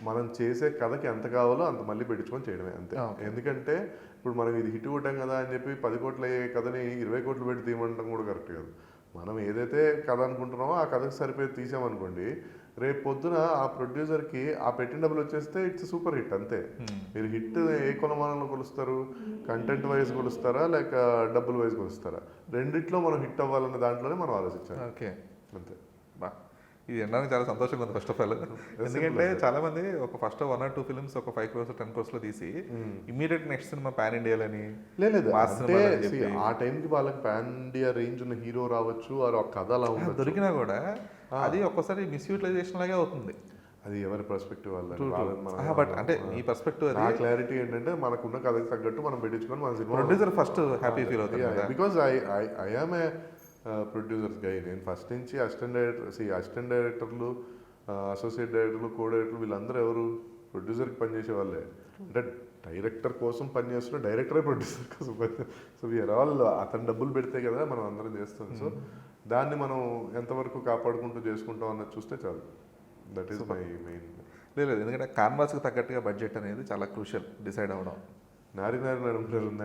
మనం చేసే కథకి ఎంత కావాలో అంత మళ్ళీ పెట్టించుకొని చేయడమే అంతే. ఎందుకంటే ఇప్పుడు మనం ఇది హిట్ కొట్టాం కదా అని చెప్పి 10 కోట్లు అయ్యే కథని 20 కోట్లు పెట్టి తీయమంటాం కూడా కరెక్ట్ కాదు. మనం ఏదైతే కథ అనుకుంటున్నామో ఆ కథకి సరిపోయి తీసామనుకోండి, రేపు పొద్దున ఆ ప్రొడ్యూసర్కి ఆ పెట్టిన డబ్బులు వచ్చేస్తే ఇట్స్ సూపర్ హిట్ అంతే. మీరు హిట్ ఏ కొలమానంలో కొలుస్తారు? కంటెంట్ వైజ్ కొలుస్తారా లేక డబ్బుల వైజ్ కొలుస్తారా? రెండిట్లో మనం హిట్ అవ్వాలన్న దాంట్లోనే మనం ఆలోచించాలి. ఓకే, అంతే. బా, ఇది వినడానికి చాలా సంతోషంగా ఉంది ఫస్ట్ ఆఫ్ ఆల్. ఎందుకంటే చాలా మంది ఒక ఫస్ట్ 1 or 2 ఫిల్మ్స్ ఒక 5 crores 10 crores లో తీసి ఇమీడియట్ నెక్స్ట్ సినిమా పాన్ ఇండియాలని లేదు అంటే ఆ టైంకి వాళ్ళకి పాన్ ఇండియా రేంజ్ ఉన్న హీరో రావచ్చు, ఆ కథ అలా ఉండదు, దొరికినా కూడా అది ఒక్కోసారి మిస్యూటిలైజేషన్ లాగే అవుతుంది. అది ఎవరి పర్స్పెక్టివ్ బట్ అంటే మీ పర్స్పెక్టివ్ నా క్లారిటీ ఏంటంటే మనకున్న కథకి తగ్గట్టు మనం పెట్టించుకొని మన cinema producer first happy feel అవుతుంది. Because I am a producers guy. నేను ఫస్ట్ నుంచి అసిస్టెంట్ డైరెక్టర్లు, అసోసియేట్ డైరెక్టర్లు, కో డైరెక్టర్లు వీళ్ళందరూ ఎవరు ప్రొడ్యూసర్కి పనిచేసే వాళ్ళే. అంటే డైరెక్టర్ కోసం పనిచేస్తున్న డైరెక్టరే ప్రొడ్యూసర్ కోసం పని. సో వీఆర్ ఆల్ అతను డబ్బులు పెడితే కదా మనం అందరం చేస్తాం. సో దాన్ని మనం ఎంతవరకు కాపాడుకుంటూ చేసుకుంటాం అన్నది చూస్తే చాలు. That is my main. లేదు, ఎందుకంటే కాన్వాస్కి తగ్గట్టుగా బడ్జెట్ అనేది చాలా క్రూషియల్ డిసైడ్ అవ్వడం. నారి నడుములు ఉందండి.